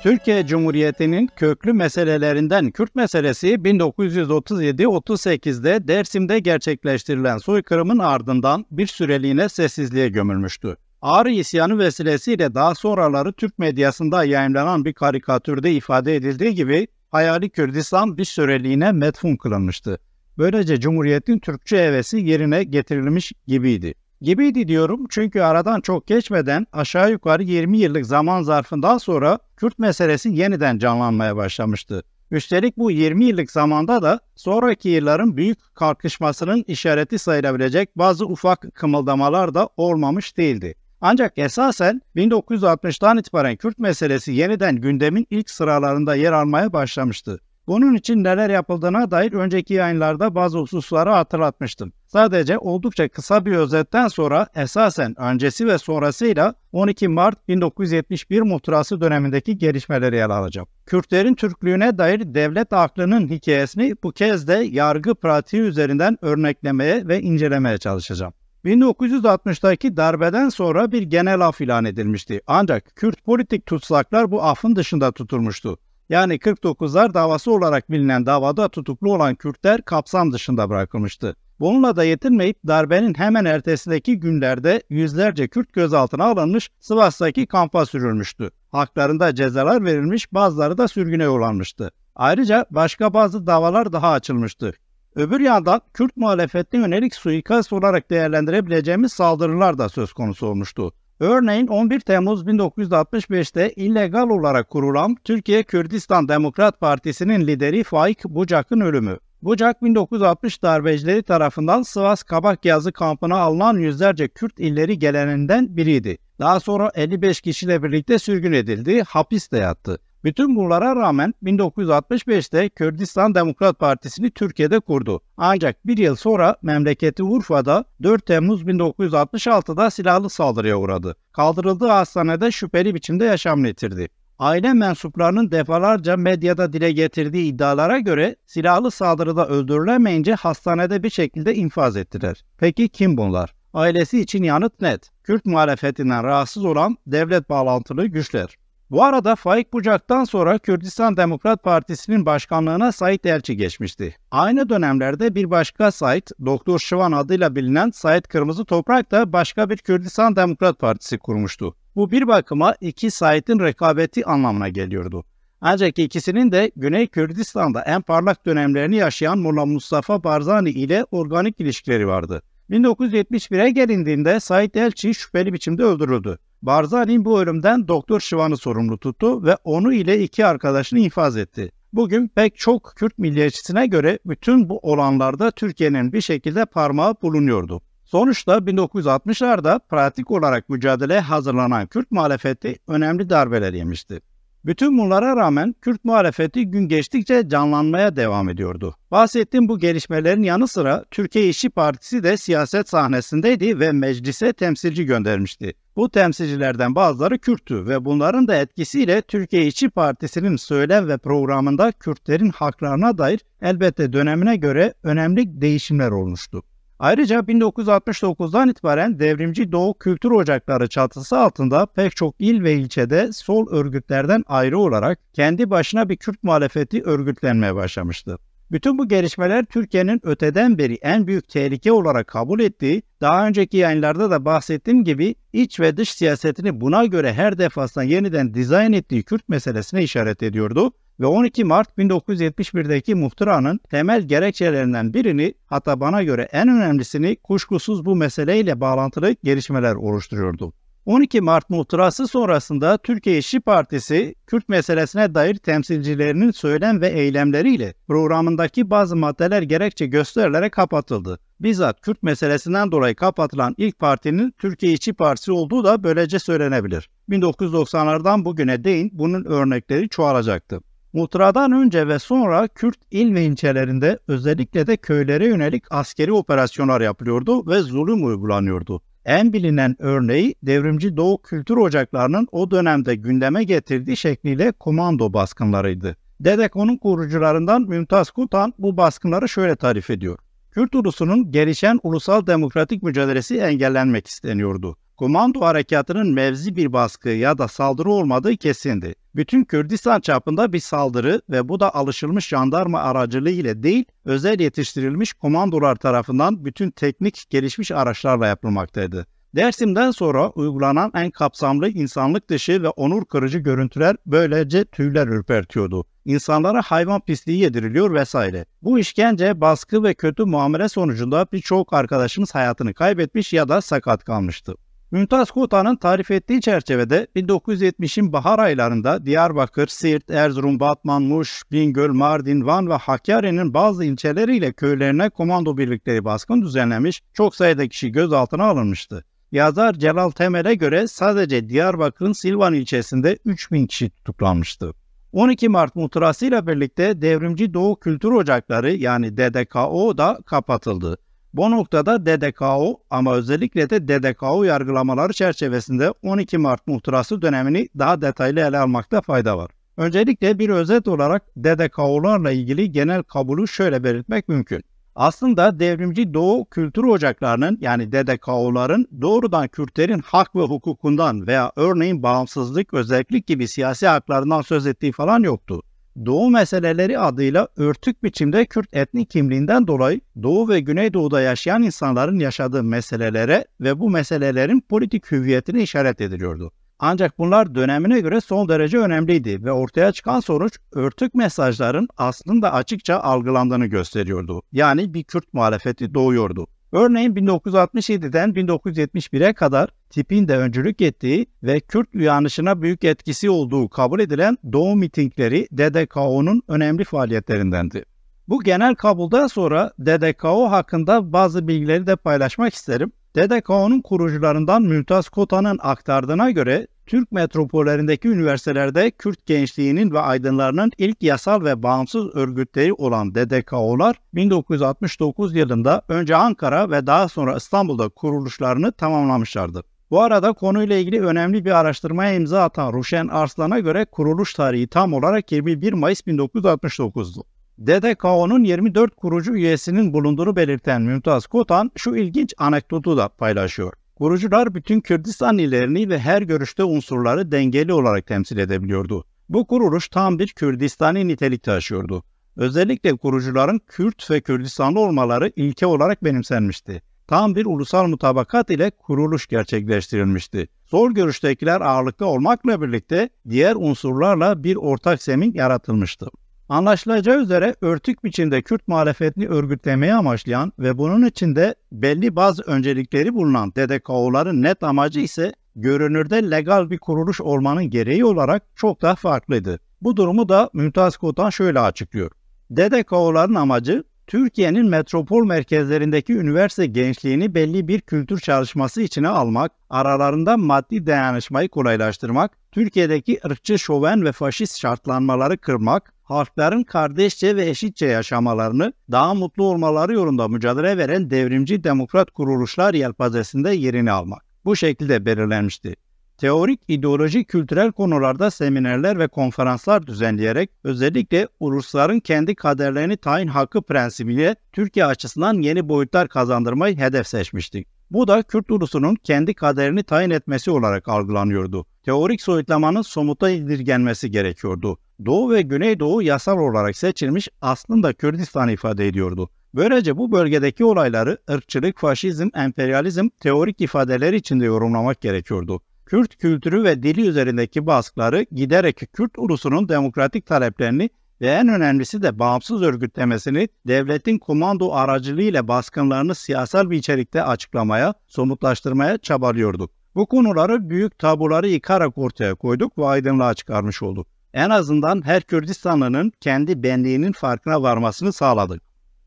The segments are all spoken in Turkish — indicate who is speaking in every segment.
Speaker 1: Türkiye Cumhuriyeti'nin köklü meselelerinden Kürt meselesi 1937-38'de Dersim'de gerçekleştirilen soykırımın ardından bir süreliğine sessizliğe gömülmüştü. Ağrı isyanı vesilesiyle daha sonraları Türk medyasında yayımlanan bir karikatürde ifade edildiği gibi hayali Kürdistan bir süreliğine metfun kılınmıştı. Böylece Cumhuriyet'in Türkçe hevesi yerine getirilmiş gibiydi. Gibiydi diyorum çünkü aradan çok geçmeden aşağı yukarı 20 yıllık zaman zarfından sonra Kürt meselesi yeniden canlanmaya başlamıştı. Üstelik bu 20 yıllık zamanda da sonraki yılların büyük kalkışmasının işareti sayılabilecek bazı ufak kımıldamalar da olmamış değildi. Ancak esasen 1960'tan itibaren Kürt meselesi yeniden gündemin ilk sıralarında yer almaya başlamıştı. Bunun için neler yapıldığına dair önceki yayınlarda bazı hususları hatırlatmıştım. Sadece oldukça kısa bir özetten sonra esasen öncesi ve sonrasıyla 12 Mart 1971 muhtırası dönemindeki gelişmeleri ele alacağım. Kürtlerin Türklüğüne dair devlet aklının hikayesini bu kez de yargı pratiği üzerinden örneklemeye ve incelemeye çalışacağım. 1960'daki darbeden sonra bir genel af ilan edilmişti. Ancak Kürt politik tutsaklar bu afın dışında tutulmuştu. Yani 49'lar davası olarak bilinen davada tutuklu olan Kürtler kapsam dışında bırakılmıştı. Bununla da yetinmeyip darbenin hemen ertesindeki günlerde yüzlerce Kürt gözaltına alınmış, Sivas'taki kampa sürülmüştü. Haklarında cezalar verilmiş, bazıları da sürgüne yollanmıştı. Ayrıca başka bazı davalar daha açılmıştı. Öbür yandan Kürt muhalefetine yönelik suikast olarak değerlendirebileceğimiz saldırılar da söz konusu olmuştu. Örneğin 11 Temmuz 1965'te illegal olarak kurulan Türkiye Kürdistan Demokrat Partisi'nin lideri Faik Bucak'ın ölümü. Bucak 1960 darbecileri tarafından Sivas Kabakyazı kampına alınan yüzlerce Kürt illeri geleninden biriydi. Daha sonra 55 kişiyle birlikte sürgün edildi, hapiste yattı. Bütün bunlara rağmen 1965'te Kürdistan Demokrat Partisi'ni Türkiye'de kurdu. Ancak bir yıl sonra memleketi Urfa'da 4 Temmuz 1966'da silahlı saldırıya uğradı. Kaldırıldığı hastanede şüpheli biçimde yaşamını yitirdi. Aile mensuplarının defalarca medyada dile getirdiği iddialara göre silahlı saldırıda öldürülemeyince hastanede bir şekilde infaz ettiler. Peki kim bunlar? Ailesi için yanıt net. Kürt muhalefetinden rahatsız olan devlet bağlantılı güçler. Bu arada Faik Bucak'tan sonra Kürdistan Demokrat Partisi'nin başkanlığına Sait Elçi geçmişti. Aynı dönemlerde bir başka Sait, Doktor Şıvan adıyla bilinen Sait Kırmızı Toprak da başka bir Kürdistan Demokrat Partisi kurmuştu. Bu bir bakıma iki Sait'in rekabeti anlamına geliyordu. Ancak ikisinin de Güney Kürdistan'da en parlak dönemlerini yaşayan Molla Mustafa Barzani ile organik ilişkileri vardı. 1971'e gelindiğinde Sait Elçi şüpheli biçimde öldürüldü. Barzani bu ölümden Doktor Şıvan'ı sorumlu tuttu ve onu ile iki arkadaşını infaz etti. Bugün pek çok Kürt milliyetçisine göre bütün bu olanlarda Türkiye'nin bir şekilde parmağı bulunuyordu. Sonuçta 1960'larda pratik olarak mücadeleye hazırlanan Kürt muhalefeti önemli darbeler yemişti. Bütün bunlara rağmen Kürt muhalefeti gün geçtikçe canlanmaya devam ediyordu. Bahsettiğim bu gelişmelerin yanı sıra Türkiye İşçi Partisi de siyaset sahnesindeydi ve meclise temsilci göndermişti. Bu temsilcilerden bazıları Kürttü ve bunların da etkisiyle Türkiye İşçi Partisi'nin söylem ve programında Kürtlerin haklarına dair elbette dönemine göre önemli değişimler olmuştu. Ayrıca 1969'dan itibaren Devrimci Doğu Kültür Ocakları çatısı altında pek çok il ve ilçede sol örgütlerden ayrı olarak kendi başına bir Kürt muhalefeti örgütlenmeye başlamıştı. Bütün bu gelişmeler Türkiye'nin öteden beri en büyük tehlike olarak kabul ettiği, daha önceki yayınlarda da bahsettiğim gibi iç ve dış siyasetini buna göre her defasında yeniden dizayn ettiği Kürt meselesine işaret ediyordu ve 12 Mart 1971'deki muhtıranın temel gerekçelerinden birini, hatta bana göre en önemlisini kuşkusuz bu meseleyle bağlantılı gelişmeler oluşturuyordu. 12 Mart muhtırası sonrasında Türkiye İşçi Partisi, Kürt meselesine dair temsilcilerinin söylem ve eylemleriyle programındaki bazı maddeler gerekçe gösterilerek kapatıldı. Bizzat Kürt meselesinden dolayı kapatılan ilk partinin Türkiye İşçi Partisi olduğu da böylece söylenebilir. 1990'lardan bugüne değin bunun örnekleri çoğalacaktı. Muhtıradan önce ve sonra Kürt il ve ilçelerinde özellikle de köylere yönelik askeri operasyonlar yapılıyordu ve zulüm uygulanıyordu. En bilinen örneği Devrimci Doğu Kültür Ocakları'nın o dönemde gündeme getirdiği şekliyle komando baskınlarıydı. DDK'nın kurucularından Mümtaz Kutan bu baskınları şöyle tarif ediyor. Kürt ulusunun gelişen ulusal demokratik mücadelesi engellenmek isteniyordu. Komando harekatının mevzi bir baskı ya da saldırı olmadığı kesindi. Bütün Kürdistan çapında bir saldırı ve bu da alışılmış jandarma aracılığı ile değil, özel yetiştirilmiş komandolar tarafından bütün teknik gelişmiş araçlarla yapılmaktaydı. Dersim'den sonra uygulanan en kapsamlı insanlık dışı ve onur kırıcı görüntüler böylece tüyler ürpertiyordu. İnsanlara hayvan pisliği yediriliyor vesaire. Bu işkence, baskı ve kötü muamele sonucunda birçok arkadaşımız hayatını kaybetmiş ya da sakat kalmıştı. Mümtaz Kotan'ın tarif ettiği çerçevede 1970'in bahar aylarında Diyarbakır, Siirt, Erzurum, Batman, Muş, Bingöl, Mardin, Van ve Hakkari'nin bazı ilçeleriyle köylerine komando birlikleri baskın düzenlemiş, çok sayıda kişi gözaltına alınmıştı. Yazar Celal Temel'e göre sadece Diyarbakır'ın Silvan ilçesinde 3000 kişi tutuklanmıştı. 12 Mart muhtırasıyla birlikte Devrimci Doğu Kültür Ocakları yani DDKO da kapatıldı. Bu noktada DDKO ama özellikle de DDKO yargılamaları çerçevesinde 12 Mart muhtırası dönemini daha detaylı ele almakta fayda var. Öncelikle bir özet olarak DDKO'larla ilgili genel kabulü şöyle belirtmek mümkün. Aslında Devrimci Doğu Kültür Ocaklarının yani DDKO'ların doğrudan Kürtlerin hak ve hukukundan veya örneğin bağımsızlık, özellik gibi siyasi haklarından söz ettiği falan yoktu. Doğu meseleleri adıyla örtük biçimde Kürt etnik kimliğinden dolayı Doğu ve Güneydoğu'da yaşayan insanların yaşadığı meselelere ve bu meselelerin politik hüviyetine işaret ediliyordu. Ancak bunlar dönemine göre son derece önemliydi ve ortaya çıkan sonuç örtük mesajların aslında açıkça algılandığını gösteriyordu. Yani bir Kürt muhalefeti doğuyordu. Örneğin 1967'den 1971'e kadar tipin de öncülük ettiği ve Kürt uyanışına büyük etkisi olduğu kabul edilen Doğu mitingleri DDKO'nun önemli faaliyetlerindendi. Bu genel kabulden sonra DDKO hakkında bazı bilgileri de paylaşmak isterim. DDKO'nun kurucularından Mümtaz Kotan'ın aktardığına göre Türk metropollerindeki üniversitelerde Kürt gençliğinin ve aydınlarının ilk yasal ve bağımsız örgütleri olan DDKO'lar 1969 yılında önce Ankara ve daha sonra İstanbul'da kuruluşlarını tamamlamışlardı. Bu arada konuyla ilgili önemli bir araştırmaya imza atan Ruşen Arslan'a göre kuruluş tarihi tam olarak 21 Mayıs 1969'du. DDKO'nun 24 kurucu üyesinin bulunduğunu belirten Mümtaz Kotan şu ilginç anekdotu da paylaşıyor. Kurucular bütün Kürdistan illerini ve her görüşte unsurları dengeli olarak temsil edebiliyordu. Bu kuruluş tam bir Kürdistani nitelik taşıyordu. Özellikle kurucuların Kürt ve Kürdistanlı olmaları ilke olarak benimsenmişti. Tam bir ulusal mutabakat ile kuruluş gerçekleştirilmişti. Sol görüştekiler ağırlıklı olmakla birlikte diğer unsurlarla bir ortak zemin yaratılmıştı. Anlaşılacağı üzere örtük biçimde Kürt muhalefetini örgütlemeye amaçlayan ve bunun içinde belli bazı öncelikleri bulunan DDKO'ların net amacı ise görünürde legal bir kuruluş olmanın gereği olarak çok daha farklıydı. Bu durumu da Mümtaz Kotan şöyle açıklıyor. DDKO'ların amacı Türkiye'nin metropol merkezlerindeki üniversite gençliğini belli bir kültür çalışması içine almak, aralarında maddi dayanışmayı kolaylaştırmak, Türkiye'deki ırkçı şoven ve faşist şartlanmaları kırmak, halkların kardeşçe ve eşitçe yaşamalarını, daha mutlu olmaları yolunda mücadele veren devrimci demokrat kuruluşlar yelpazesinde yerini almak. Bu şekilde belirlenmişti. Teorik, ideolojik, kültürel konularda seminerler ve konferanslar düzenleyerek özellikle ulusların kendi kaderlerini tayin hakkı prensibiyle Türkiye açısından yeni boyutlar kazandırmayı hedef seçmiştik. Bu da Kürt ulusunun kendi kaderini tayin etmesi olarak algılanıyordu. Teorik soyutlamanın somuta indirgenmesi gerekiyordu. Doğu ve Güneydoğu yasal olarak seçilmiş aslında Kürdistan ifade ediyordu. Böylece bu bölgedeki olayları ırkçılık, faşizm, emperyalizm teorik ifadeler içinde yorumlamak gerekiyordu. Kürt kültürü ve dili üzerindeki baskıları giderek Kürt ulusunun demokratik taleplerini ve en önemlisi de bağımsız örgütlemesini devletin komando aracılığıyla baskınlarını siyasal bir içerikte açıklamaya, somutlaştırmaya çabalıyorduk. Bu konuları büyük tabuları yıkarak ortaya koyduk ve aydınlığa çıkarmış olduk. En azından her Kürdistanlı'nın kendi benliğinin farkına varmasını sağladık.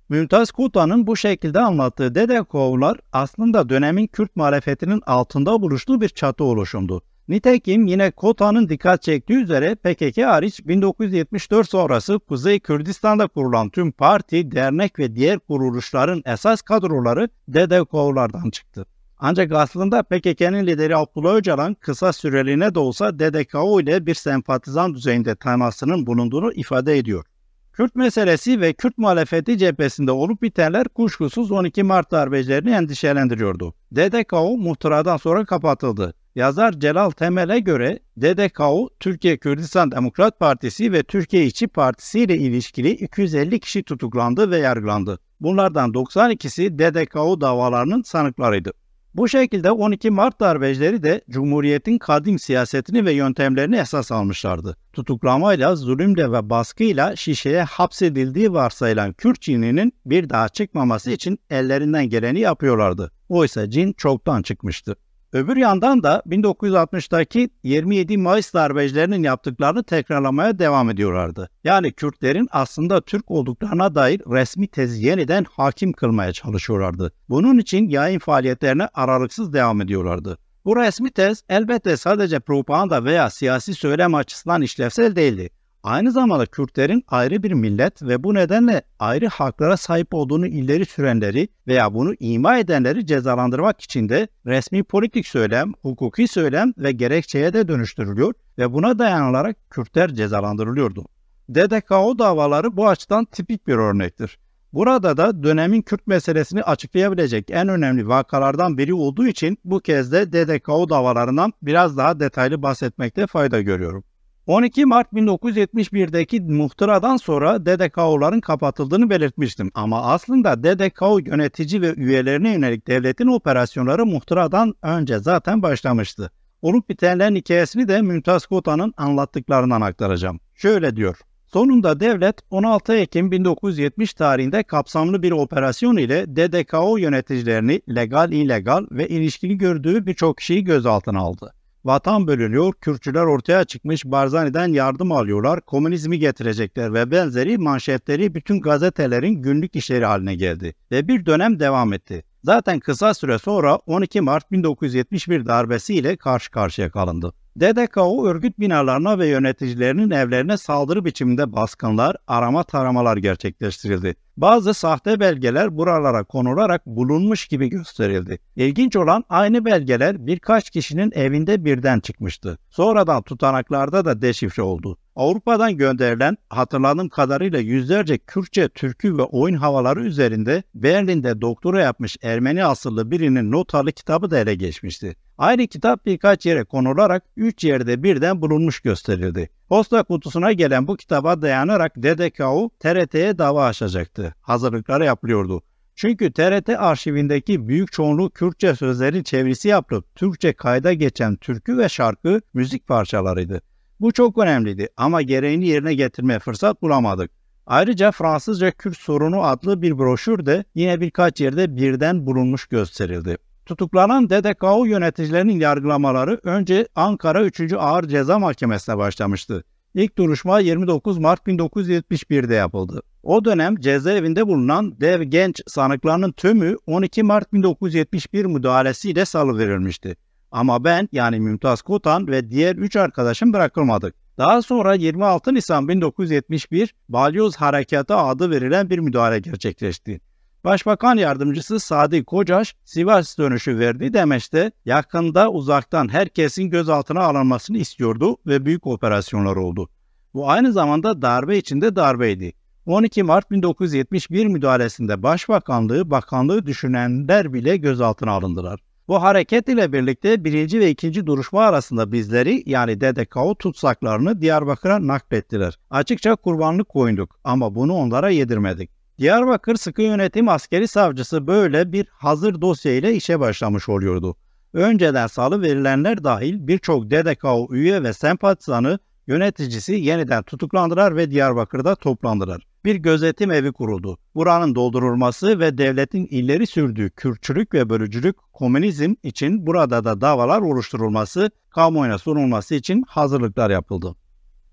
Speaker 1: Mümtaz Kotan'ın bu şekilde anlattığı DDKO'lar aslında dönemin Kürt muhalefetinin altında buluştuğu bir çatı oluşumdu. Nitekim yine Kotan'ın dikkat çektiği üzere PKK hariç 1974 sonrası Kuzey Kürdistan'da kurulan tüm parti, dernek ve diğer kuruluşların esas kadroları DDKO'lardan çıktı. Ancak aslında PKK'nın lideri Abdullah Öcalan kısa süreliğine de olsa DDKO ile bir sempatizan düzeyinde temasının bulunduğunu ifade ediyor. Kürt meselesi ve Kürt muhalefeti cephesinde olup bitenler kuşkusuz 12 Mart darbecilerini endişelendiriyordu. DDKO muhtıradan sonra kapatıldı. Yazar Celal Temel'e göre DDKO, Türkiye Kürdistan Demokrat Partisi ve Türkiye İşçi Partisi ile ilişkili 250 kişi tutuklandı ve yargılandı. Bunlardan 92'si DDKO davalarının sanıklarıydı. Bu şekilde 12 Mart darbecileri de Cumhuriyet'in kadim siyasetini ve yöntemlerini esas almışlardı. Tutuklamayla, zulümle ve baskıyla şişeye hapsedildiği varsayılan Kürt cininin bir daha çıkmaması için ellerinden geleni yapıyorlardı. Oysa cin çoktan çıkmıştı. Öbür yandan da 1960'daki 27 Mayıs darbecilerinin yaptıklarını tekrarlamaya devam ediyorlardı. Yani Kürtlerin aslında Türk olduklarına dair resmi tezi yeniden hakim kılmaya çalışıyorlardı. Bunun için yayın faaliyetlerine aralıksız devam ediyorlardı. Bu resmi tez elbette sadece propaganda veya siyasi söylem açısından işlevsel değildi. Aynı zamanda Kürtlerin ayrı bir millet ve bu nedenle ayrı haklara sahip olduğunu ileri sürenleri veya bunu ima edenleri cezalandırmak için de resmi politik söylem, hukuki söylem ve gerekçeye de dönüştürülüyor ve buna dayanılarak Kürtler cezalandırılıyordu. DDKO davaları bu açıdan tipik bir örnektir. Burada da dönemin Kürt meselesini açıklayabilecek en önemli vakalardan biri olduğu için bu kez de DDKO davalarından biraz daha detaylı bahsetmekte fayda görüyorum. 12 Mart 1971'deki muhtıradan sonra DDKO'ların kapatıldığını belirtmiştim. Ama aslında DDKO yönetici ve üyelerine yönelik devletin operasyonları muhtıradan önce zaten başlamıştı. Olup bitenlerin hikayesini de Mümtaz Kotan'ın anlattıklarından aktaracağım. Şöyle diyor. Sonunda devlet 16 Ekim 1970 tarihinde kapsamlı bir operasyon ile DDKO yöneticilerini legal, illegal ve ilişkili gördüğü birçok kişiyi gözaltına aldı. Vatan bölünüyor, Kürtçüler ortaya çıkmış, Barzani'den yardım alıyorlar, komünizmi getirecekler ve benzeri manşetleri bütün gazetelerin günlük işleri haline geldi ve bir dönem devam etti. Zaten kısa süre sonra 12 Mart 1971 darbesiyle karşı karşıya kalındı. DDKO örgüt binalarına ve yöneticilerinin evlerine saldırı biçiminde baskınlar, arama taramalar gerçekleştirildi. Bazı sahte belgeler buralara konularak bulunmuş gibi gösterildi. İlginç olan aynı belgeler birkaç kişinin evinde birden çıkmıştı. Sonradan tutanaklarda da deşifre oldu. Avrupa'dan gönderilen hatırladığım kadarıyla yüzlerce Kürtçe, türkü ve oyun havaları üzerinde Berlin'de doktora yapmış Ermeni asıllı birinin notalı kitabı da ele geçmişti. Aynı kitap birkaç yere konularak 3 yerde birden bulunmuş gösterildi. Posta kutusuna gelen bu kitaba dayanarak DDKO TRT'ye dava açacaktı. Hazırlıkları yapılıyordu. Çünkü TRT arşivindeki büyük çoğunluğu Kürtçe sözlerin çevirisi yapılıp Türkçe kayda geçen türkü ve şarkı müzik parçalarıydı. Bu çok önemliydi ama gereğini yerine getirmeye fırsat bulamadık. Ayrıca Fransızca Kürt Sorunu adlı bir broşür de yine birkaç yerde birden bulunmuş gösterildi. Tutuklanan DDKO yöneticilerinin yargılamaları önce Ankara 3. Ağır Ceza Mahkemesi'ne başlamıştı. İlk duruşma 29 Mart 1971'de yapıldı. O dönem cezaevinde bulunan dev genç sanıklarının tümü 12 Mart 1971 müdahalesiyle salıverilmişti. Ama ben yani Mümtaz Kotan ve diğer 3 arkadaşım bırakılmadık. Daha sonra 26 Nisan 1971 Balyoz Harekatı adı verilen bir müdahale gerçekleşti. Başbakan Yardımcısı Sadi Kocaş Sivas dönüşü verdiği demeçte yakında uzaktan herkesin gözaltına alınmasını istiyordu ve büyük operasyonlar oldu. Bu aynı zamanda darbe içinde darbeydi. 12 Mart 1971 müdahalesinde bakanlığı düşünenler bile gözaltına alındılar. Bu hareket ile birlikte birinci ve ikinci duruşma arasında bizleri yani DDKO tutsaklarını Diyarbakır'a naklettiler. Açıkça kurbanlık koyduk ama bunu onlara yedirmedik. Diyarbakır Sıkı Yönetim Askeri Savcısı böyle bir hazır dosya ile işe başlamış oluyordu. Önceden salı verilenler dahil birçok DDKO üye ve sempatizanı yöneticisi yeniden tutuklandılar ve Diyarbakır'da toplandılar. Bir gözetim evi kuruldu. Buranın doldurulması ve devletin ileri sürdüğü Kürtçülük ve bölücülük, komünizm için burada da davalar oluşturulması, kamuoyuna sunulması için hazırlıklar yapıldı.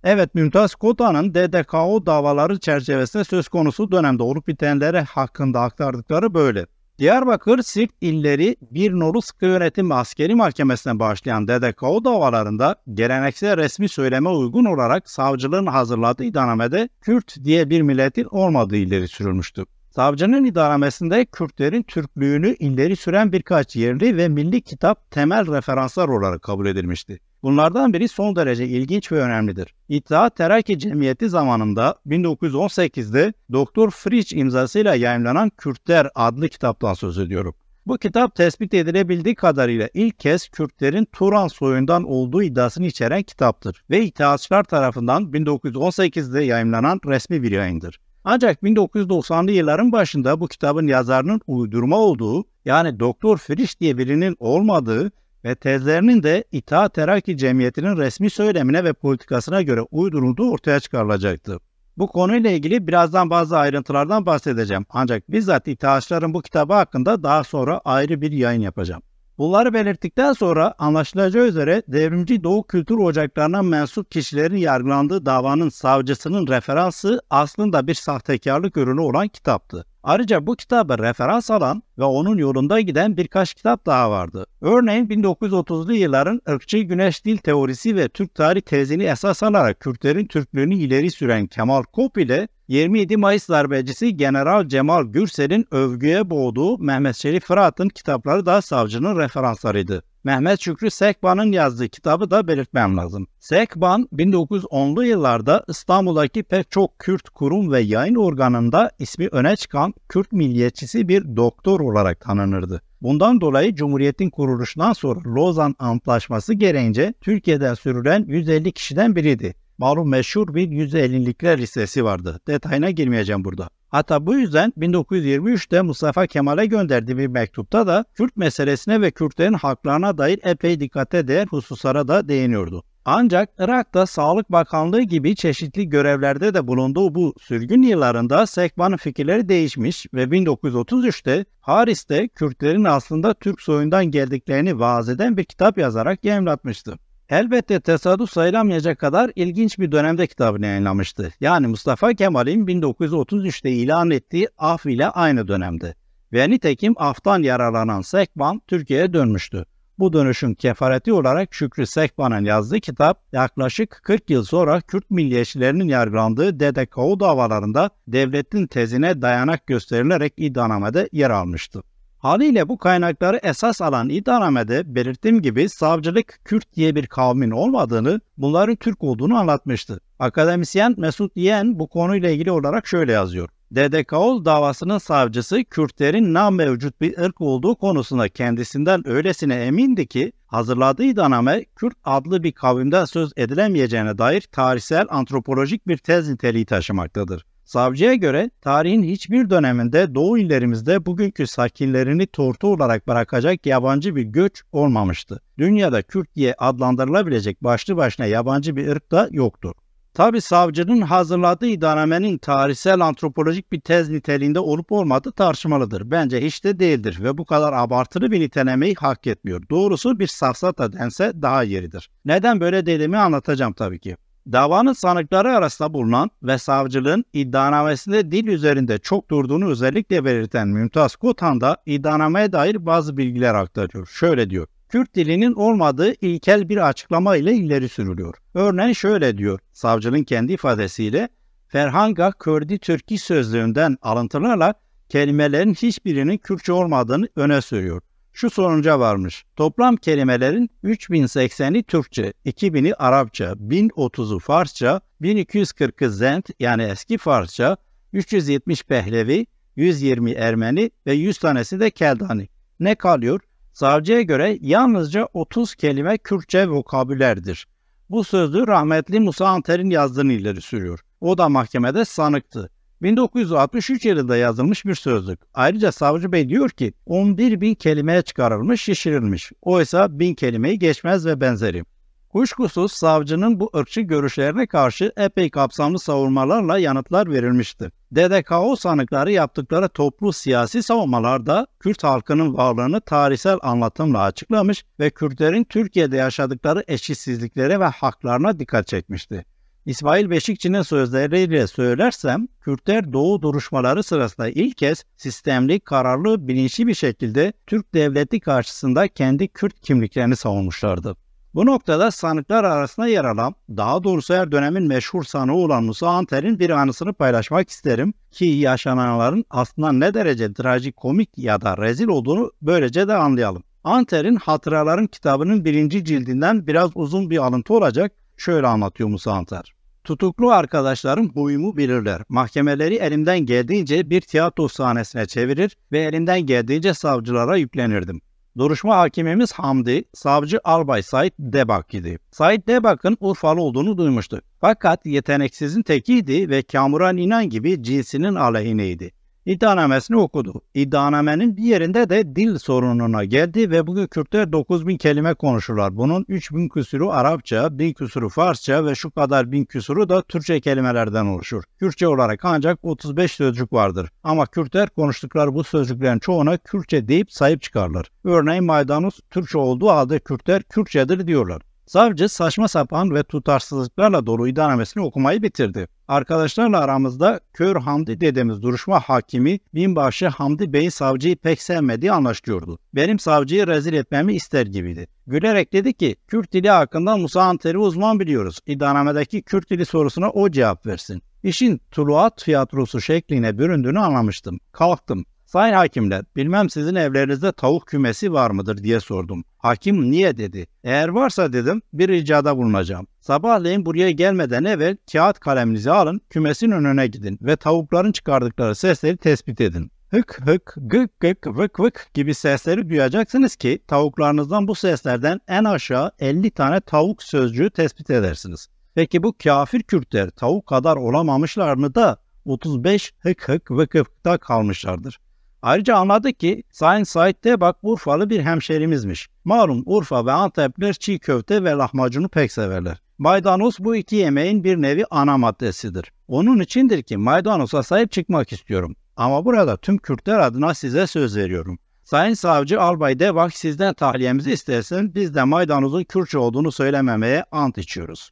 Speaker 1: Evet, Mümtaz Kotan'ın DDKO davaları çerçevesinde söz konusu dönemde olup bitenlere hakkında aktardıkları böyle. Diyarbakır, Siirt illeri 1 Nolu Sıkı Yönetim Askeri Mahkemesi'ne başlayan DDKO davalarında geleneksel resmi söyleme uygun olarak savcılığın hazırladığı iddianamede Kürt diye bir milletin olmadığı ileri sürülmüştü. Savcının iddianamesinde Kürtlerin Türklüğünü ileri süren birkaç yerli ve milli kitap temel referanslar olarak kabul edilmişti. Bunlardan biri son derece ilginç ve önemlidir. İttihat Terakki Cemiyeti zamanında 1918'de Doktor Frisch imzasıyla yayımlanan Kürtler adlı kitaptan söz ediyorum. Bu kitap tespit edilebildiği kadarıyla ilk kez Kürtlerin Turan soyundan olduğu iddiasını içeren kitaptır ve İttihatçılar tarafından 1918'de yayımlanan resmi bir yayındır. Ancak 1990'lı yılların başında bu kitabın yazarının uydurma olduğu, yani Doktor Frisch diye birinin olmadığı ve tezlerinin de İttihat Terakki Cemiyeti'nin resmi söylemine ve politikasına göre uydurulduğu ortaya çıkarılacaktı. Bu konuyla ilgili birazdan bazı ayrıntılardan bahsedeceğim. Ancak bizzat İttihatçıların bu kitabı hakkında daha sonra ayrı bir yayın yapacağım. Bunları belirttikten sonra anlaşılacağı üzere devrimci Doğu kültür ocaklarına mensup kişilerin yargılandığı davanın savcısının referansı aslında bir sahtekarlık ürünü olan kitaptı. Ayrıca bu kitabı referans alan ve onun yolunda giden birkaç kitap daha vardı. Örneğin 1930'lu yılların ırkçı Güneş Dil Teorisi ve Türk Tarih tezini esas alarak Kürtlerin Türklüğünü ileri süren Kemal Kop ile 27 Mayıs darbecisi General Cemal Gürsel'in övgüye boğduğu Mehmet Şerif Fırat'ın kitapları da savcının referanslarıydı. Mehmet Şükrü Sekban'ın yazdığı kitabı da belirtmem lazım. Sekban, 1910'lu yıllarda İstanbul'daki pek çok Kürt kurum ve yayın organında ismi öne çıkan Kürt milliyetçisi bir doktor olarak tanınırdı. Bundan dolayı Cumhuriyet'in kuruluşundan sonra Lozan Antlaşması gereğince Türkiye'den sürülen 150 kişiden biriydi. Malum meşhur bir 150'likler listesi vardı. Detayına girmeyeceğim burada. Hatta bu yüzden 1923'te Mustafa Kemal'e gönderdiği bir mektupta da Kürt meselesine ve Kürtlerin haklarına dair epey dikkate değer hususlara da değiniyordu. Ancak Irak'ta Sağlık Bakanlığı gibi çeşitli görevlerde de bulunduğu bu sürgün yıllarında Sekban'ın fikirleri değişmiş ve 1933'te Paris'te Kürtlerin aslında Türk soyundan geldiklerini vaaz eden bir kitap yazarak yayımlatmıştı. Elbette tesadüf sayılamayacak kadar ilginç bir dönemde kitabını yayınlamıştı. Yani Mustafa Kemal'in 1933'te ilan ettiği af ile aynı dönemde. Ve nitekim aftan yararlanan Sekban Türkiye'ye dönmüştü. Bu dönüşün kefareti olarak Şükrü Sekban'ın yazdığı kitap yaklaşık 40 yıl sonra Kürt milliyetçilerinin yargılandığı DDKO davalarında devletin tezine dayanak gösterilerek iddianamede yer almıştı. Haliyle bu kaynakları esas alan iddianamede belirttiğim gibi savcılık Kürt diye bir kavmin olmadığını, bunların Türk olduğunu anlatmıştı. Akademisyen Mesut Yeğen bu konuyla ilgili olarak şöyle yazıyor. DDKO davasının savcısı Kürtlerin namevcut bir ırk olduğu konusunda kendisinden öylesine emindi ki hazırladığı iddianame Kürt adlı bir kavimden söz edilemeyeceğine dair tarihsel antropolojik bir tez niteliği taşımaktadır. Savcıya göre tarihin hiçbir döneminde Doğu illerimizde bugünkü sakinlerini tortu olarak bırakacak yabancı bir göç olmamıştı. Dünyada Kürt diye adlandırılabilecek başlı başına yabancı bir ırk da yoktur. Tabi savcının hazırladığı iddianamenin tarihsel antropolojik bir tez niteliğinde olup olmadığı tartışmalıdır. Bence hiç de değildir ve bu kadar abartılı bir nitelemeyi hak etmiyor. Doğrusu bir safsata dense daha yeridir. Neden böyle dediğimi anlatacağım tabii ki. Davanın sanıkları arasında bulunan ve savcılığın iddianamesinde dil üzerinde çok durduğunu özellikle belirten Mümtaz Kotan da iddianameye dair bazı bilgiler aktarıyor. Şöyle diyor. Kürt dilinin olmadığı ilkel bir açıklama ile ileri sürülüyor. Örneğin şöyle diyor savcının kendi ifadesiyle, Ferhanga Kördi Türki sözlüğünden alıntılarla kelimelerin hiçbirinin Kürtçe olmadığını öne sürüyor. Şu sonuca varmış. Toplam kelimelerin 3080'i Türkçe, 2000'i Arapça, 1030'u Farsça, 1240'ı Zend yani eski Farsça, 370 Pehlevi, 120 Ermeni ve 100 tanesi de Keldani. Ne kalıyor? Savcıya göre yalnızca 30 kelime Kürtçe vokabülerdir. Bu sözlüğü rahmetli Musa Anter'in yazdığını ileri sürüyor. O da mahkemede sanıktı. 1963 yılında yazılmış bir sözlük. Ayrıca savcı bey diyor ki 11.000 kelimeye çıkarılmış, şişirilmiş. Oysa 1000 kelimeyi geçmez ve benzeri. Kuşkusuz savcının bu ırkçı görüşlerine karşı epey kapsamlı savunmalarla yanıtlar verilmiştir. DDKO sanıkları yaptıkları toplu siyasi savunmalarda Kürt halkının varlığını tarihsel anlatımla açıklamış ve Kürtlerin Türkiye'de yaşadıkları eşitsizliklere ve haklarına dikkat çekmişti. İsmail Beşikçi'nin sözleriyle söylersem, Kürtler Doğu duruşmaları sırasında ilk kez sistemli, kararlı, bilinçli bir şekilde Türk devleti karşısında kendi Kürt kimliklerini savunmuşlardı. Bu noktada sanıklar arasında yer alan, daha doğrusu her dönemin meşhur sanığı olan Musa Anter'in bir anısını paylaşmak isterim ki yaşananların aslında ne derece trajikomik ya da rezil olduğunu böylece de anlayalım. Anter'in Hatıralarım kitabının 1. cildinden biraz uzun bir alıntı olacak. Şöyle anlatıyor Musa Anter. Tutuklu arkadaşlarım huyumu bilirler. Mahkemeleri elimden geldiğince bir tiyatro sahnesine çevirir ve elimden geldiğince savcılara yüklenirdim. Duruşma hakimimiz Hamdi, savcı Albay Said Debak idi. Said Debak'ın Urfalı olduğunu duymuştuk. Fakat yeteneksizin tekiydi ve Kamuran İnan gibi cinsinin aleyhineydi. İddianamesini okudu. İddianamenin bir yerinde de dil sorununa geldi ve bugün Kürtler 9000 kelime konuşurlar. Bunun 3000 küsürü Arapça, 1000 küsürü Farsça ve şu kadar 1000 küsürü da Türkçe kelimelerden oluşur. Kürtçe olarak ancak 35 sözcük vardır. Ama Kürtler konuştukları bu sözcüklerin çoğuna Kürtçe deyip sahip çıkarlar. Örneğin maydanoz Türkçe olduğu halde Kürtler Kürtçedir diyorlar. Savcı saçma sapan ve tutarsızlıklarla dolu iddianamesini okumayı bitirdi. Arkadaşlarla aramızda Kör Hamdi dediğimiz duruşma hakimi binbaşı Hamdi Bey'in savcıyı pek sevmediği anlaşılıyordu. Benim savcıyı rezil etmemi ister gibiydi. Gülerek dedi ki, Kürt dili hakkında Musa Anter'i uzman biliyoruz. İddianamedeki Kürt dili sorusuna o cevap versin. İşin Tuluat tiyatrosu şekline büründüğünü anlamıştım. Kalktım. Sayın hakimler, bilmem sizin evlerinizde tavuk kümesi var mıdır diye sordum. Hakim niye dedi. Eğer varsa dedim bir ricada bulunacağım. Sabahleyin buraya gelmeden evvel kağıt kaleminizi alın, kümesin önüne gidin ve tavukların çıkardıkları sesleri tespit edin. Hık hık, gık gık, vık vık gibi sesleri duyacaksınız ki tavuklarınızdan bu seslerden en aşağı 50 tane tavuk sözcüğü tespit edersiniz. Peki bu kafir Kürtler tavuk kadar olamamışlar mı da 35 hık hık vık vıkta kalmışlardır. Ayrıca anladık ki Sayın Said Debak Urfalı bir hemşerimizmiş. Malum Urfa ve Antepler çiğ köfte ve lahmacunu pek severler. Maydanoz bu iki yemeğin bir nevi ana maddesidir. Onun içindir ki maydanoza sahip çıkmak istiyorum. Ama burada tüm Kürtler adına size söz veriyorum. Sayın Savcı Albay Debak sizden tahliyemizi istersen biz de maydanozun Kürtçe olduğunu söylememeye ant içiyoruz.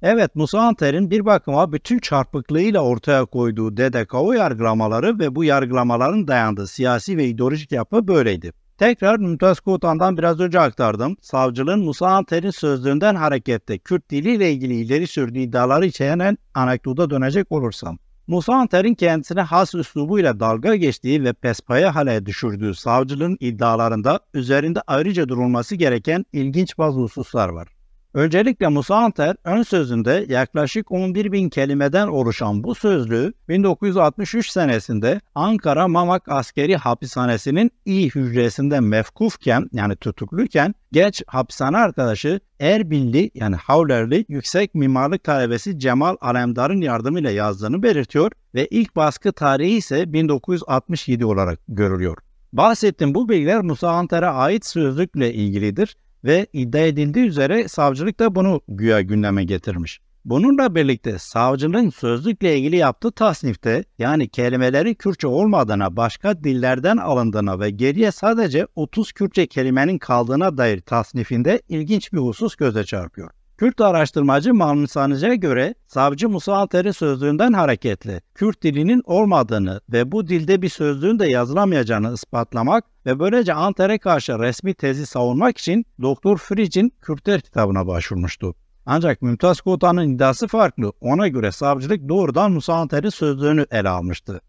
Speaker 1: Evet, Musa Anter'in bir bakıma bütün çarpıklığıyla ortaya koyduğu DDKO yargılamaları ve bu yargılamaların dayandığı siyasi ve ideolojik yapı böyleydi. Tekrar Mümtaz Kotan'dan biraz önce aktardım. Savcılığın Musa Anter'in sözlüğünden hareketle Kürt diliyle ilgili ileri sürdüğü iddiaları içeren anekdota dönecek olursam. Musa Anter'in kendisine has üslubuyla dalga geçtiği ve pespaya hale düşürdüğü savcılığın iddialarında üzerinde ayrıca durulması gereken ilginç bazı hususlar var. Öncelikle Musa Anter ön sözünde yaklaşık 11.000 kelimeden oluşan bu sözlüğü 1963 senesinde Ankara Mamak Askeri Hapishanesi'nin İ hücresinde mefkufken yani tutukluyken genç hapishane arkadaşı Erbilli yani Havlerli yüksek mimarlık talebesi Cemal Alemdar'ın yardımıyla yazdığını belirtiyor ve ilk baskı tarihi ise 1967 olarak görülüyor. Bahsettiğim bu bilgiler Musa Anter'e ait sözlükle ilgilidir. Ve iddia edildiği üzere savcılık da bunu güya gündeme getirmiş. Bununla birlikte savcılığın sözlükle ilgili yaptığı tasnifte yani kelimeleri Kürtçe olmadığına, başka dillerden alındığına ve geriye sadece 30 Kürtçe kelimenin kaldığına dair tasnifinde ilginç bir husus göze çarpıyor. Kürt araştırmacı Mahmut Sanıcı'ya göre savcı Musa Anter'in sözlüğünden hareketle Kürt dilinin olmadığını ve bu dilde bir sözlüğün de yazılamayacağını ispatlamak ve böylece Anter'e karşı resmi tezi savunmak için Doktor Fritz'in Kürtler kitabına başvurmuştu. Ancak Mümtaz Kotan'ın iddiası farklı. Ona göre savcılık doğrudan Musa Anter'in sözlüğünü ele almıştı.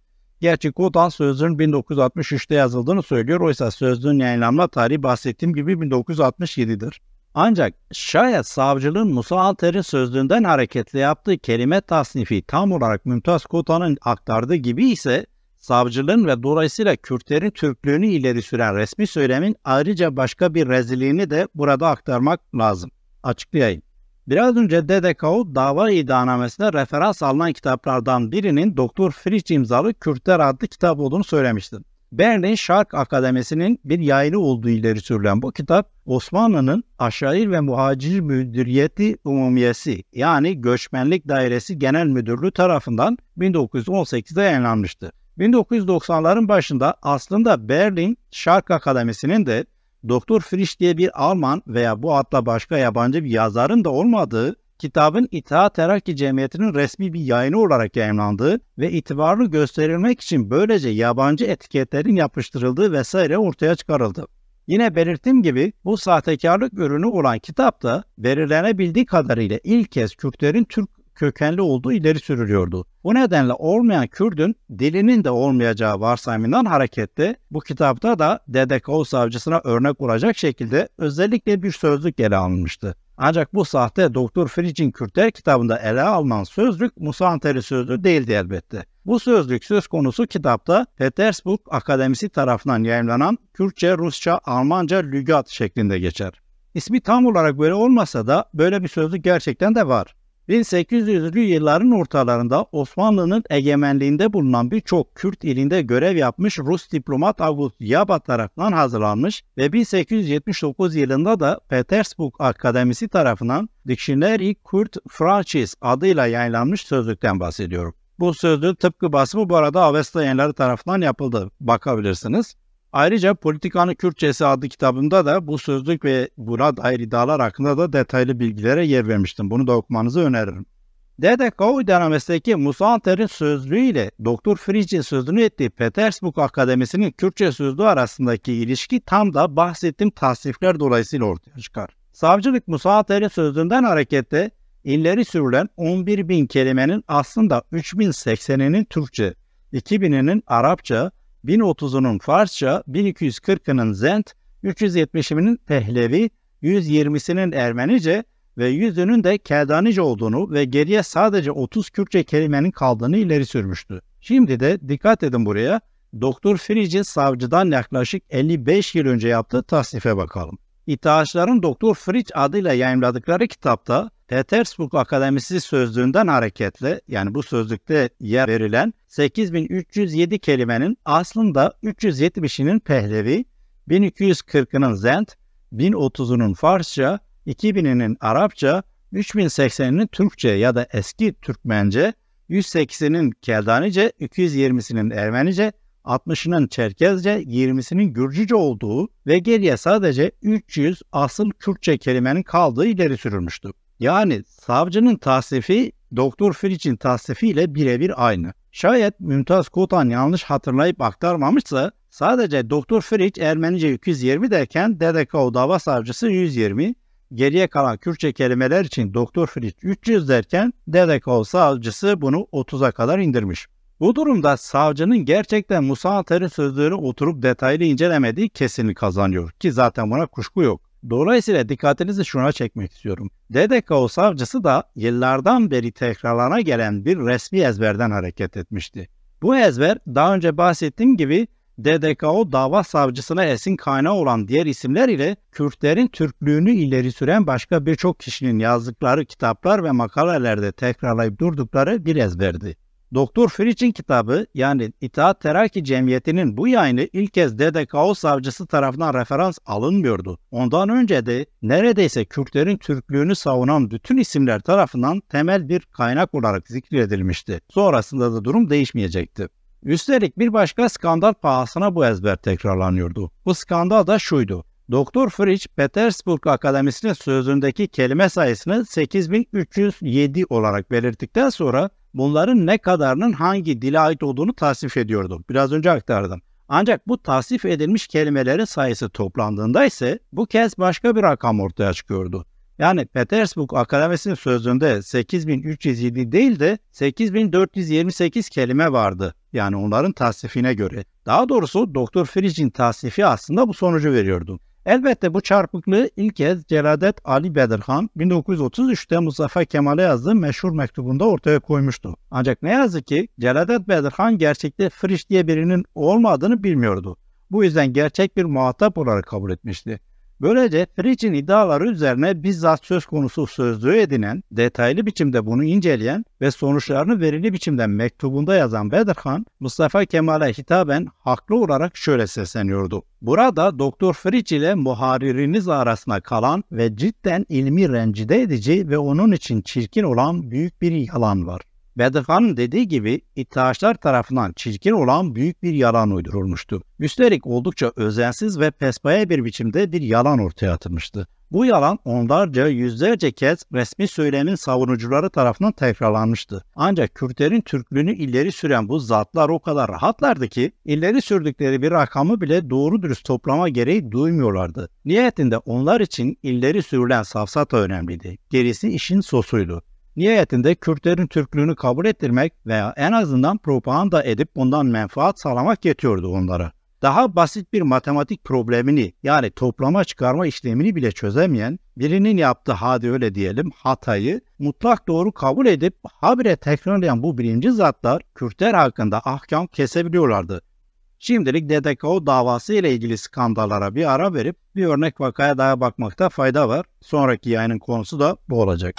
Speaker 1: Gerçi Kotan sözlüğün 1963'te yazıldığını söylüyor. Oysa sözlüğün yayınlanma tarihi bahsettiğim gibi 1967'dir. Ancak şayet savcılığın Musa Anter'in sözlüğünden hareketle yaptığı kelime tasnifi tam olarak Mümtaz Kotan'ın aktardığı gibi ise savcılığın ve dolayısıyla Kürtlerin Türklüğünü ileri süren resmi söylemin ayrıca başka bir rezilliğini de burada aktarmak lazım. Açıklayayım. Biraz önce DDKO dava iddianamesine referans alınan kitaplardan birinin Doktor Fritz imzalı Kürtler adlı kitap olduğunu söylemiştim. Berlin Şark Akademisi'nin bir yayını olduğu ileri sürülen bu kitap, Osmanlı'nın Aşair ve Muhacir Müdüriyeti Umumiyesi yani Göçmenlik Dairesi Genel Müdürlüğü tarafından 1918'de yayınlanmıştı. 1990'ların başında aslında Berlin Şark Akademisi'nin de Doktor Frisch diye bir Alman veya bu adla başka yabancı bir yazarın da olmadığı, kitabın İttihat Terakki Cemiyeti'nin resmi bir yayını olarak yayımlandığı ve itibarlı gösterilmek için böylece yabancı etiketlerin yapıştırıldığı vesaire ortaya çıkarıldı. Yine belirttiğim gibi bu sahtekarlık ürünü olan kitapta belirlenebildiği kadarıyla ilk kez Kürtlerin Türk kökenli olduğu ileri sürülüyordu. Bu nedenle olmayan Kürt'ün dilinin de olmayacağı varsayımından hareketle bu kitapta da DDKO savcısına örnek olacak şekilde özellikle bir sözlük ele alınmıştı. Ancak bu sahte Doktor Friç'in Kürtler kitabında ele alınan sözlük Musa Anteri sözlüğü değildi elbette. Bu sözlük söz konusu kitapta Petersburg Akademisi tarafından yayımlanan Kürtçe, Rusça, Almanca lügat şeklinde geçer. İsmi tam olarak böyle olmasa da böyle bir sözlük gerçekten de var. 1800'lü yılların ortalarında Osmanlı'nın egemenliğinde bulunan birçok Kürt ilinde görev yapmış Rus diplomat August Yabat tarafından hazırlanmış ve 1879 yılında da Petersburg Akademisi tarafından Dictionary Kürt Francis adıyla yayınlanmış sözlükten bahsediyorum. Bu sözlüğün tıpkı basımı bu arada Avesta Yayınları tarafından yapıldı. Bakabilirsiniz. Ayrıca Politikanın Kürtçesi adlı kitabımda da bu sözlük ve buna dair iddialar hakkında da detaylı bilgilere yer vermiştim. Bunu da okumanızı öneririm. DDKO iddianamesindeki Musa Anter'in sözlüğü ile Doktor Friç'in sözünü ettiği Petersburg Akademisi'nin Kürtçe sözlüğü arasındaki ilişki tam da bahsettiğim tasnifler dolayısıyla ortaya çıkar. Savcılık Musa Anter'in sözlüğünden hareketle ileri sürülen 11.000 kelimenin aslında 3.080'inin Türkçe, 2.000'inin Arapça, 1030'unun Farsça, 1240'ının Zend, 370'inin Pehlevi, 120'sinin Ermenice ve 100'ünün de Keldanice olduğunu ve geriye sadece 30 Kürtçe kelimenin kaldığını ileri sürmüştü. Şimdi de dikkat edin buraya, Doktor Friç'in savcıdan yaklaşık 55 yıl önce yaptığı tasnife bakalım. İttihatçıların Doktor Friç adıyla yayımladıkları kitapta Petersburg Akademisi sözlüğünden hareketle, yani bu sözlükte yer verilen 8307 kelimenin aslında 370'inin Pehlevi, 1240'ının Zend, 1030'unun Farsça, 2000'inin Arapça, 3080'inin Türkçe ya da eski Türkmence, 108'inin Keldanice, 220'sinin Ermenice, 60'ının Çerkezce, 20'sinin Gürcüce olduğu ve geriye sadece 300 asıl Kürtçe kelimenin kaldığı ileri sürülmüştü. Yani savcının tasnifi Doktor Friç'in tasnifiyle birebir aynı. Şayet Mümtaz Kotan yanlış hatırlayıp aktarmamışsa sadece Doktor Friç Ermenice 220 derken DDKO dava savcısı 120, geriye kalan Kürtçe kelimeler için Doktor Friç 300 derken DDKO savcısı bunu 30'a kadar indirmiş. Bu durumda savcının gerçekten Musa Anter'in sözlerini oturup detaylı incelemediği kesinlik kazanıyor ki zaten buna kuşku yok. Dolayısıyla dikkatinizi şuna çekmek istiyorum. DDKO savcısı da yıllardan beri tekrarlana gelen bir resmi ezberden hareket etmişti. Bu ezber daha önce bahsettiğim gibi DDKO dava savcısına esin kaynağı olan diğer isimler ile Kürtlerin Türklüğünü ileri süren başka birçok kişinin yazdıkları kitaplar ve makalelerde tekrarlayıp durdukları bir ezberdi. Doktor Friç'in kitabı yani İttihat Terakki Cemiyeti'nin bu yayını ilk kez DDKO savcısı tarafından referans alınmıyordu. Ondan önce de neredeyse Kürtlerin Türklüğünü savunan bütün isimler tarafından temel bir kaynak olarak zikredilmişti. Sonrasında da durum değişmeyecekti. Üstelik bir başka skandal pahasına bu ezber tekrarlanıyordu. Bu skandal da şuydu. Doktor Friç, Petersburg Akademisi'nin sözündeki kelime sayısını 8307 olarak belirttikten sonra bunların ne kadarının hangi dile ait olduğunu tasnif ediyordu. Biraz önce aktardım. Ancak bu tasnif edilmiş kelimelerin sayısı toplandığında ise bu kez başka bir rakam ortaya çıkıyordu. Yani Petersburg Akademisi'nin sözünde 8307 değil de 8428 kelime vardı. Yani onların tasnifine göre. Daha doğrusu Doktor Friç'in tasnifi aslında bu sonucu veriyordu. Elbette bu çarpıklığı ilk kez Celadet Ali Bedirhan 1933'te Mustafa Kemal'e yazdığı meşhur mektubunda ortaya koymuştu. Ancak ne yazık ki Celadet Bedirhan gerçekte Friç diye birinin olmadığını bilmiyordu. Bu yüzden gerçek bir muhatap olarak kabul etmişti. Böylece Friç'in iddiaları üzerine bizzat söz konusu sözlüğü edinen, detaylı biçimde bunu inceleyen ve sonuçlarını verili biçimde mektubunda yazan Bedirhan, Mustafa Kemal'e hitaben haklı olarak şöyle sesleniyordu. Burada Doktor Friç ile muhaririniz arasında kalan ve cidden ilmi rencide edici ve onun için çirkin olan büyük bir yalan var. Bedirhan'ın dediği gibi İttihatçılar tarafından çirkin olan büyük bir yalan uydurulmuştu. Üstelik oldukça özensiz ve pespaya bir biçimde bir yalan ortaya atılmıştı. Bu yalan onlarca yüzlerce kez resmi söylemin savunucuları tarafından tekrarlanmıştı. Ancak Kürtlerin Türklüğünü ileri süren bu zatlar o kadar rahatlardı ki ileri sürdükleri bir rakamı bile doğru dürüst toplama gereği duymuyorlardı. Nihayetinde onlar için ileri sürülen safsata önemliydi. Gerisi işin sosuydu. Nihayetinde Kürtlerin Türklüğünü kabul ettirmek veya en azından propaganda edip bundan menfaat sağlamak yetiyordu onlara. Daha basit bir matematik problemini, yani toplama çıkarma işlemini bile çözemeyen birinin yaptığı, hadi öyle diyelim, hatayı mutlak doğru kabul edip habire tekrarlayan bu birinci zatlar Kürtler hakkında ahkam kesebiliyorlardı. Şimdilik DDKO davası ile ilgili skandallara bir ara verip bir örnek vakaya daha bakmakta fayda var. Sonraki yayının konusu da bu olacak.